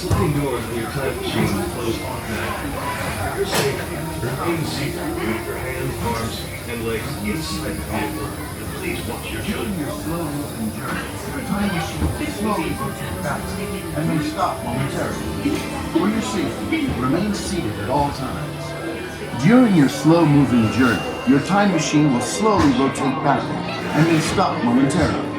sliding doors in your time machine will close automatically. For your safety, remain seated with your hands, arms, and legs inside the vehicle. And please watch your children. Your slow moving journey. Your time machine will slowly rotate back and may stop momentarily. For your safety, remain seated at all times. During your slow moving journey, your time machine will slowly rotate back and may stop momentarily.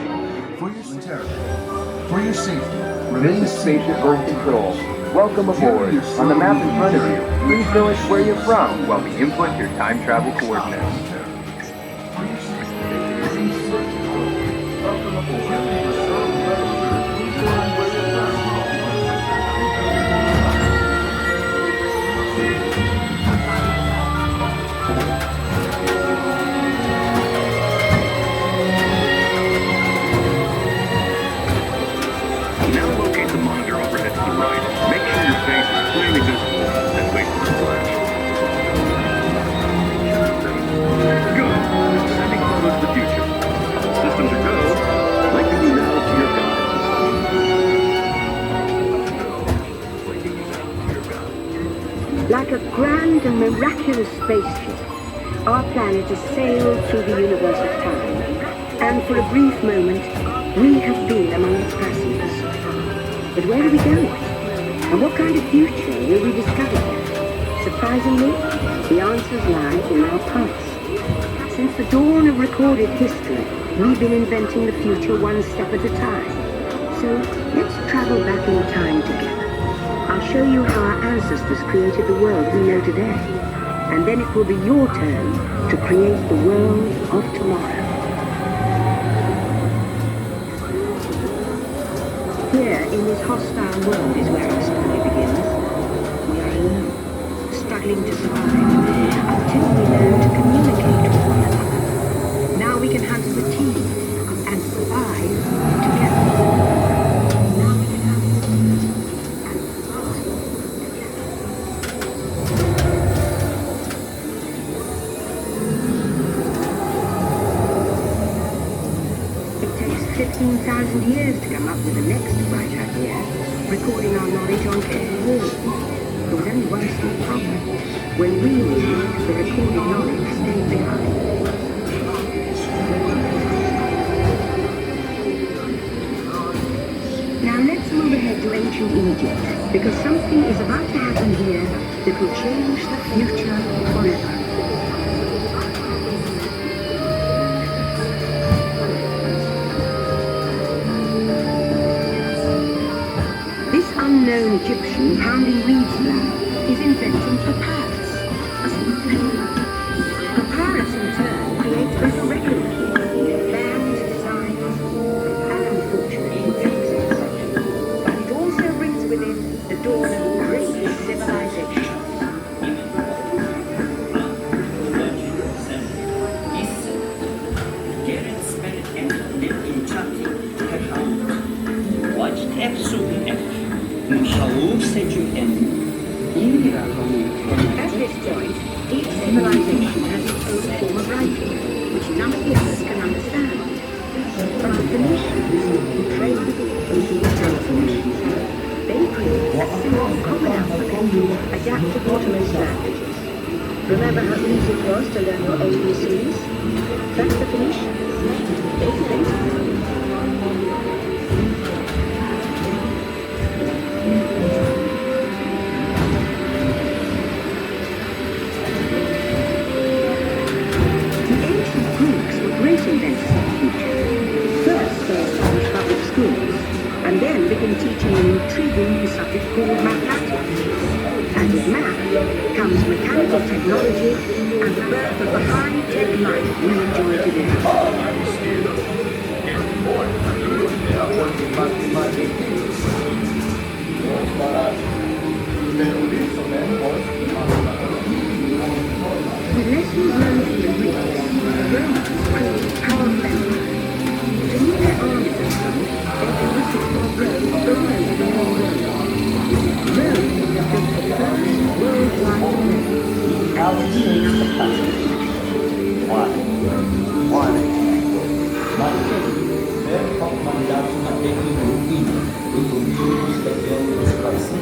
For your safety, This is Spaceship Earth Control. Welcome aboard. On the map in front of you, please show us where you're from while we input your time travel coordinates. Welcome aboard. Like a grand and miraculous spaceship, our planet has sailed through the universe of time, and for a brief moment, we have been among its passengers. But where are we going? And what kind of future will we discover here? Surprisingly, the answers lie in our past. Since the dawn of recorded history, we've been inventing the future one step at a time. So let's travel back in time together. I'll show you how our ancestors created the world we know today. And then it will be your turn to create the world of tomorrow. Here, in this hostile world, is where our story begins. We are alone, struggling to survive, until we learn to communicate with one another. Now we can hunt as a team, and survive together. It takes 15,000 years to come up with the next bright idea, recording our knowledge on every wall. There was only one small problem. When we moved, the recorded knowledge stayed behind. Now let's move ahead to ancient Egypt, because something is about to happen here that will change the future forever. Unknown Egyptian pounding reeds flour is inventing papyrus. Papyrus in turn creates better records, plans, designs, and unfortunately takes it. But it also brings with it the dawn of great civilization. Watched episode F. Shaul said you end. At this point, each civilization has its own form of writing, which none of the others can understand. From the Phoenicians, who trade with the Phoenicians, they create a simple common alphabet, adaptable to most languages. Remember how easy it was to learn your ABCs? That's the Phoenicians. They invented them. And then begin teaching an intriguing new subject called mathematics. And with math comes mechanical technology and the birth of the high-tech life we enjoy today. With lessons learned from the Greeks, Romans created powerful empires. To meet their army system, they committed to Rome all over the whole world. Rome built the first worldwide railway. How would you change the passage? Why? Per mandato una tecnica infine, i convinti che abbiamo espresso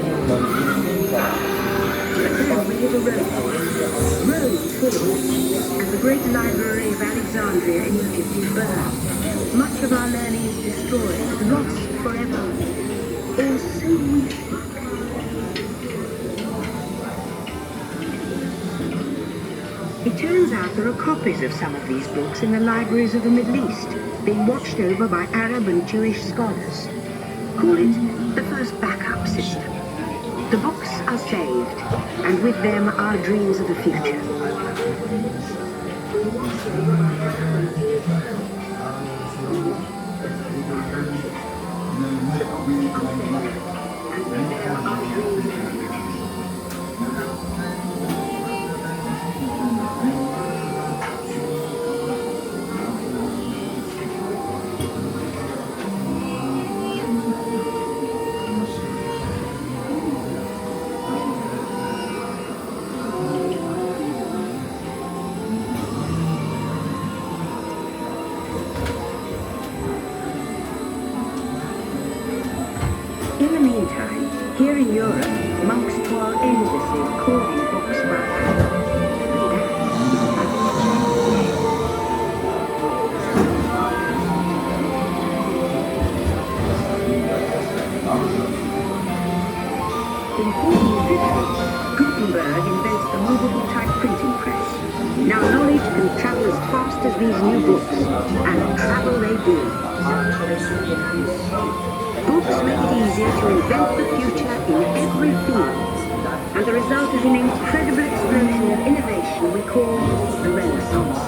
burned. Much of our learning is destroyed, lost forever. Or so we think. It turns out there are copies of some of these books in the libraries of the Middle East, being watched over by Arab and Jewish scholars. Call it the first backup system. The books are saved, and with them our dreams of the future. In the meantime, here in Europe, monks toil endlessly calling books by hand. In 1450, Gutenberg invents the movable type printing press. Now knowledge can travel as fast as these new books, and travel they do. Books make it easier to invent the future in every field, and the result is an incredible explosion of innovation we call the Renaissance.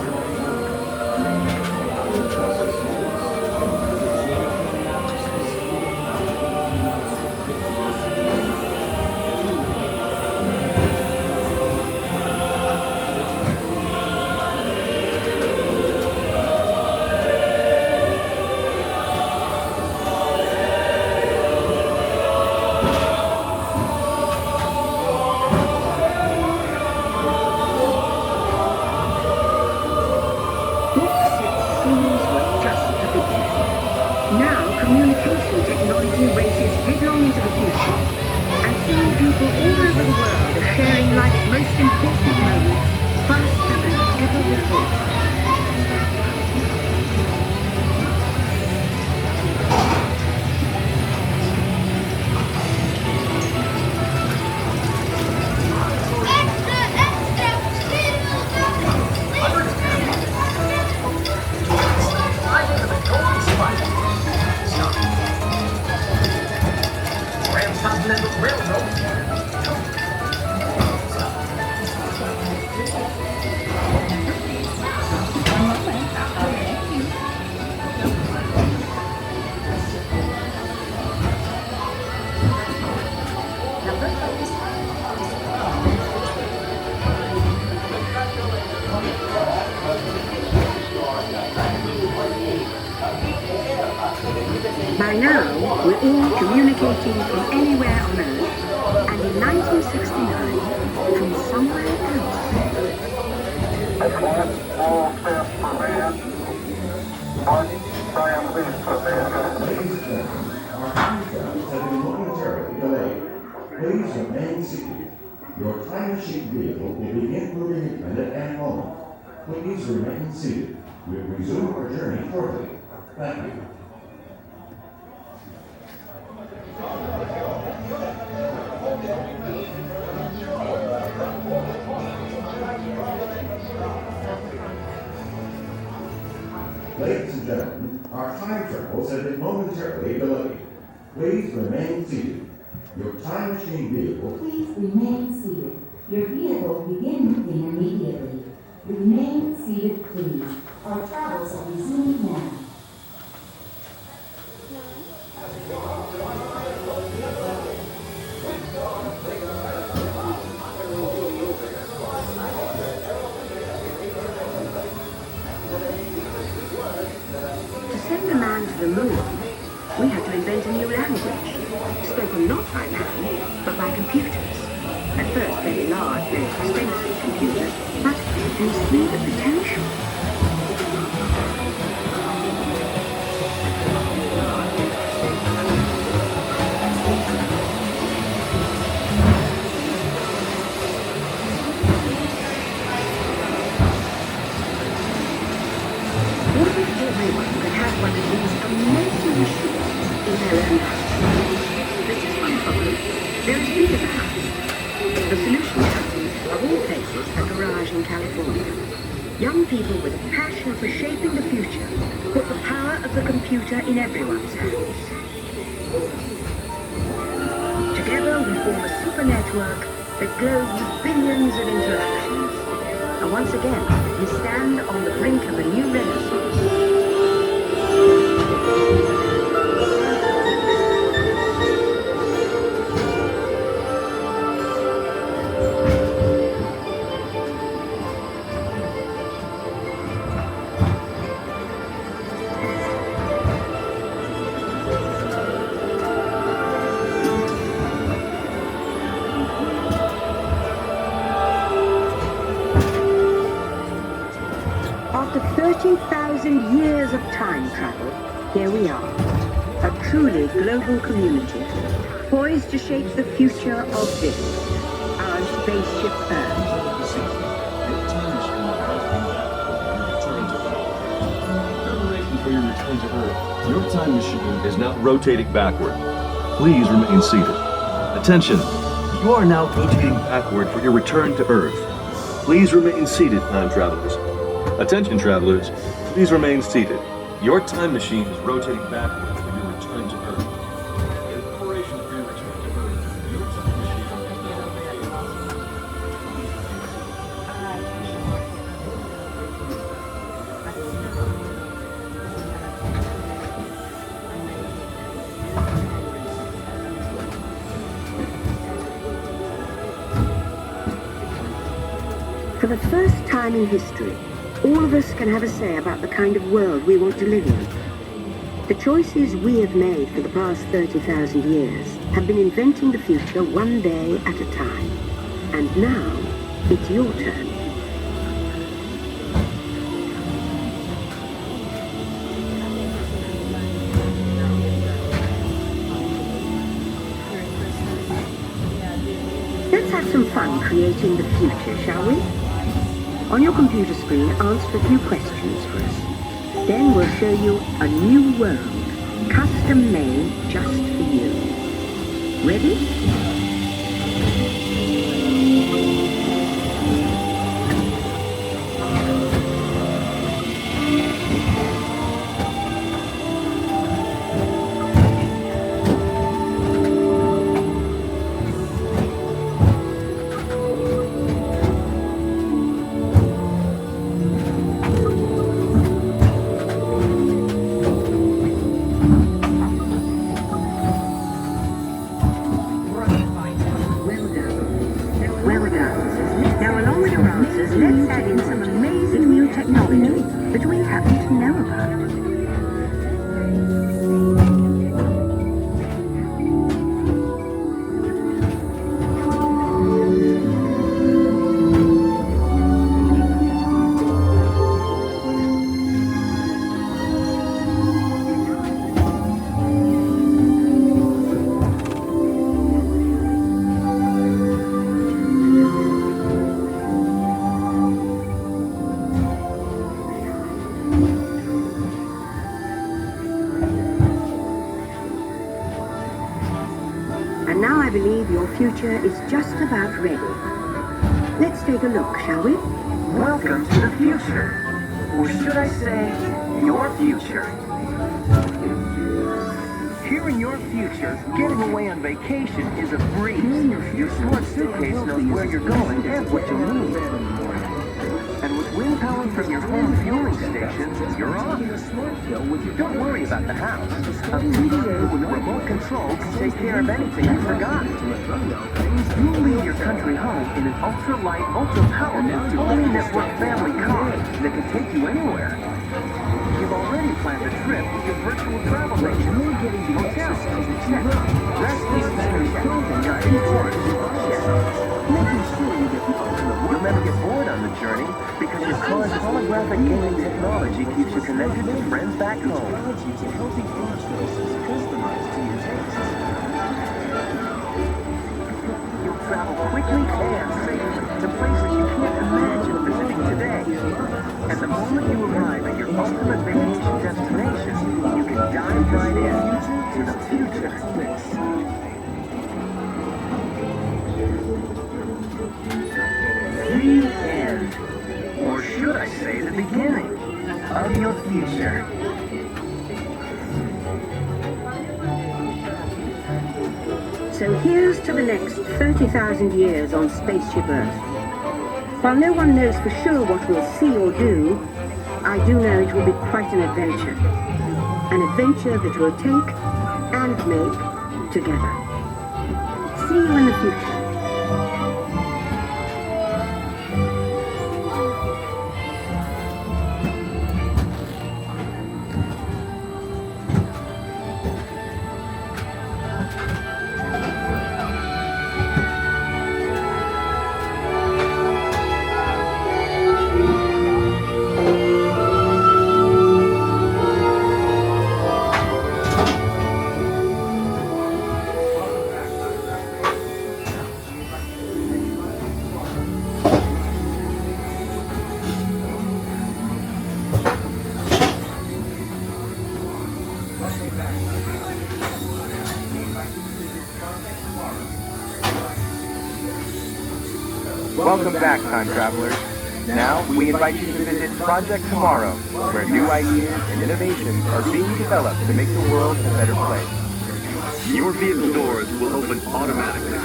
Communication technology races headlong into the future, and soon people all over the world are sharing life's most important moments faster than ever before. By now, we're all communicating from anywhere on Earth, and in 1969, from somewhere else. Advance all steps for man. March, triumphant for man. Ladies and gentlemen, our time travels have been momentarily delayed. Please remain seated. Your time machine vehicle will begin moving in a minute and a moment. Please remain seated. We'll resume our journey shortly. Thank you. Ladies and gentlemen, our time travels have been momentarily delayed. Please remain seated. Your time machine vehicle. Please remain seated. Your vehicle will begin moving immediately. Remain seated, please. Our travels are resuming now. To send a man to the moon, we had to invent a new language, spoken not by man, but by computers. At first very large and expensive computers, but we see the potential. What if This is one problem. There is big as a house. The solution comes, of all places, a garage in California. Young people with a passion for shaping the future put the power of the computer in everyone's hands. Together we form a super network that glows with billions of interactions. And once again, we stand on the brink of a new renaissance. After 30,000 years of time travel, here we are, a truly global community, poised to shape the future of this, our spaceship Earth. Preparation for your return to Earth. Your time machine is now rotating backward. Please remain seated. Attention! You are now rotating backward for your return to Earth. Please remain seated, time travelers. Attention, travelers. Please remain seated. Your time machine is rotating backward for your return to Earth. In preparation for your return to Earth, your time machine is now For the first time in history, all of us can have a say about the kind of world we want to live in. The choices we have made for the past 30,000 years have been inventing the future one day at a time. And now, it's your turn. Let's have some fun creating the future, shall we? On your computer screen, answer a few questions for us. Then we'll show you a new world, custom made just for you. Ready? Well done. Now, along with your answers, let's add in some amazing new technology that we happen to know about. And now I believe your future is just about ready. Let's take a look, shall we? Welcome to the future. Or should I say, your future. Here in your future, getting away on vacation is a breeze. Your smart suitcase knows where you're going and what you need. And with wind power from your home fueling station, you're off. Don't worry about the house. A PDA with a remote control can take care of anything you forgot. You'll leave your country home in an ultra-light, ultra-powerful, dual network family car that can take you anywhere. You've already planned a trip with your virtual travel agent. Hotels, check. Restaurants, check. Guided tours, check. Making sure you get the ultimate. You'll never get bored on the journey because your car's holographic gaming technology keeps you connected to friends back home. You'll travel quickly and safely to places you can't imagine visiting today. And the moment you arrive at your ultimate vacation destination, you can dive right in to the future. Christmas. The end, or should I say the beginning, of your future. So here's to the next 30,000 years on Spaceship Earth. While no one knows for sure what we'll see or do, I do know it will be quite an adventure. An adventure that we'll take and make together. See you in the future. Welcome back, time travelers. Now, we invite you to visit Project Tomorrow, where new ideas and innovations are being developed to make the world a better place. Your vehicle doors will open automatically.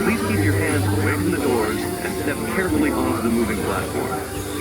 Please keep your hands away from the doors and step carefully onto the moving platform.